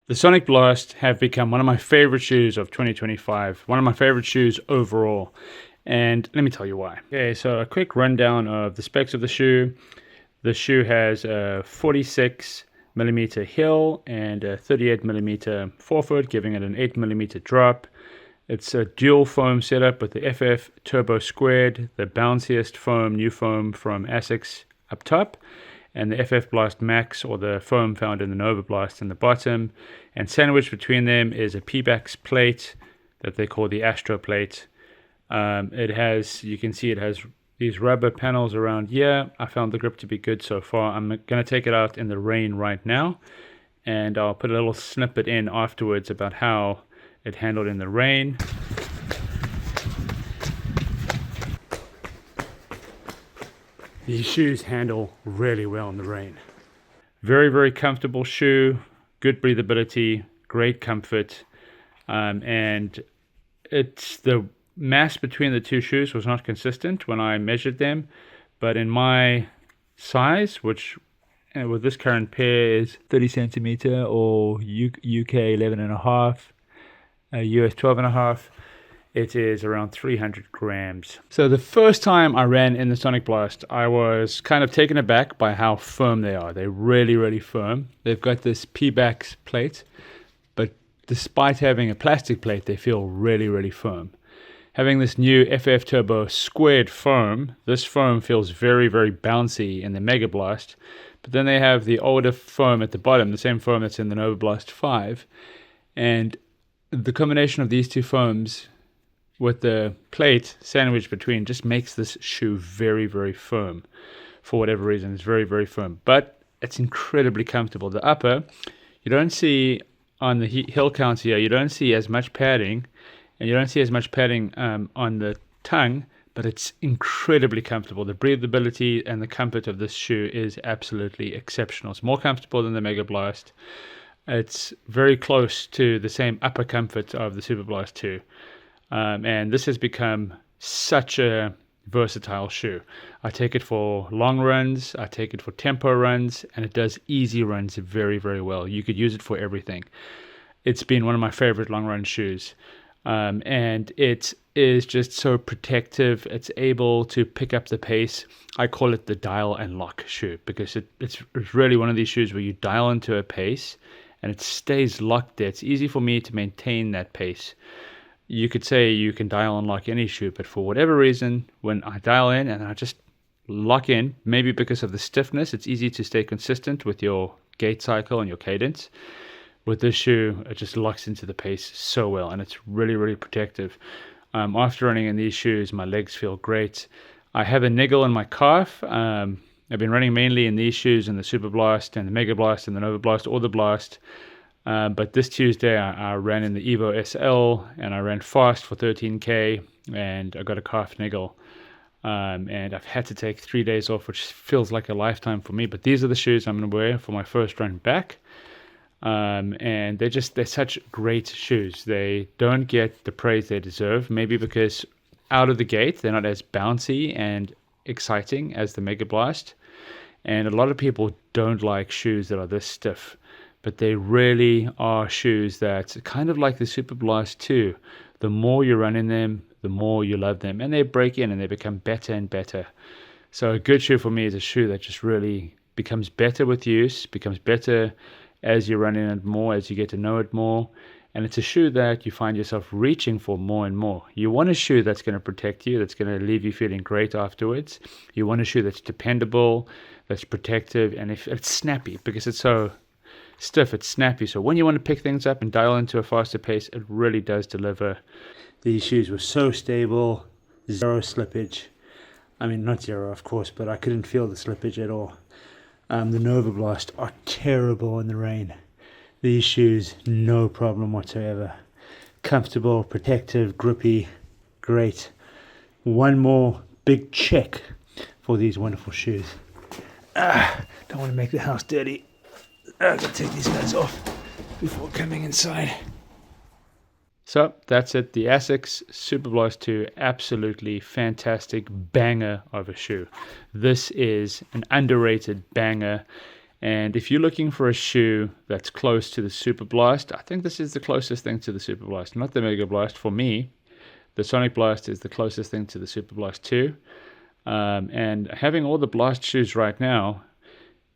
The Sonicblast have become one of my favorite shoes of 2025, one of my favorite shoes overall. And let me tell you why. Okay, so a quick rundown of the specs of the shoe. The shoe has a 46 millimeter heel and a 38 millimeter forefoot, giving it an 8 millimeter drop. It's a dual foam setup with the FF Turbo Squared, the bounciest foam, new foam from ASICS up top, and the FF Blast Max, or the foam found in the Nova Blast, in the bottom. And sandwiched between them is a P-Bax plate that they call the Astro plate. It has, you can see it has these rubber panels around here. I found the grip to be good so far. I'm going to take it out in the rain right now, and I'll put a little snippet in afterwards about how it handled in the rain. These shoes handle really well in the rain. Very, very comfortable shoe, good breathability, great comfort, and it's the mass between the two shoes was not consistent when I measured them, but in my size, which with this current pair is 30 centimeter or UK 11.5, US 12.5, it is around 300 grams. So the first time I ran in the Sonicblast, I was kind of taken aback by how firm they are. They're really, really firm. They've got this P-Bax plate, but despite having a plastic plate, they feel really, really firm. Having this new FF Turbo Squared foam, this foam feels very, very bouncy in the Mega Blast, but then they have the older foam at the bottom, the same foam that's in the Nova Blast 5, and the combination of these two foams with the plate sandwiched between just makes this shoe very, very firm. For whatever reason, it's very, very firm, but it's incredibly comfortable. The upper, you don't see on the heel counts here, you don't see as much padding, and you don't see as much padding on the tongue, but it's incredibly comfortable. The breathability and the comfort of this shoe is absolutely exceptional. It's more comfortable than the Mega Blast. It's very close to the same upper comfort of the Super Blast 2. And this has become such a versatile shoe. I take it for long runs, I take it for tempo runs, and it does easy runs very, very well. You could use it for everything. It's been one of my favorite long run shoes. And it is just so protective. It's able to pick up the pace. I call it the dial and lock shoe because it's really one of these shoes where you dial into a pace and it stays locked there. It's easy for me to maintain that pace. You could say you can dial and lock any shoe, but for whatever reason, when I dial in and I just lock in, maybe because of the stiffness, it's easy to stay consistent with your gait cycle and your cadence. With this shoe, it just locks into the pace so well, and it's really, really protective. After running in these shoes, my legs feel great. I have a niggle in my calf. I've been running mainly in these shoes, in the Super Blast and the Mega Blast and the Nova Blast or the Blast. But this Tuesday, I ran in the Evo SL, and I ran fast for 13K, and I got a calf niggle. And I've had to take 3 days off, which feels like a lifetime for me. But these are the shoes I'm going to wear for my first run back. And they're such great shoes. They don't get the praise they deserve, maybe because out of the gate, they're not as bouncy and exciting as the Mega Blast. And a lot of people don't like shoes that are this stiff. But they really are shoes that kind of like the Super Blast 2. The more you run in them, the more you love them. And they break in and they become better and better. So a good shoe for me is a shoe that just really becomes better with use, becomes better as you run in it more, as you get to know it more. And it's a shoe that you find yourself reaching for more and more. You want a shoe that's going to protect you, that's going to leave you feeling great afterwards. You want a shoe that's dependable, that's protective, and if it's snappy, because it's so stiff, it's snappy. So when you want to pick things up and dial into a faster pace, it really does deliver. These shoes were so stable, zero slippage. I mean, not zero, of course, but I couldn't feel the slippage at all. The Nova Blast are terrible in the rain. These shoes, no problem whatsoever. Comfortable, protective, grippy, great. One more big check for these wonderful shoes. Don't want to make the house dirty. I'm going to take these guys off before coming inside. So that's it. The ASICS Sonicblast 2, absolutely fantastic banger of a shoe. This is an underrated banger. And if you're looking for a shoe that's close to the Superblast, I think this is the closest thing to the Superblast, not the Mega Blast. For me, the Sonic Blast is the closest thing to the Superblast 2. And having all the Blast shoes right now,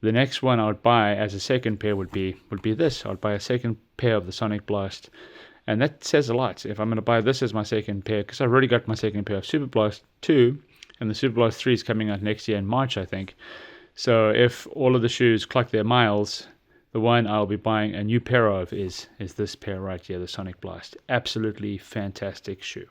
the next one I would buy as a second pair would be this. I would buy a second pair of the Sonic Blast, and that says a lot. If I'm going to buy this as my second pair, because I've already got my second pair of Superblast 2, and the Superblast 3 is coming out next year in March, I think. So if all of the shoes clock their miles, the one I'll be buying a new pair of is this pair right here, the Sonic Blast. Absolutely fantastic shoe.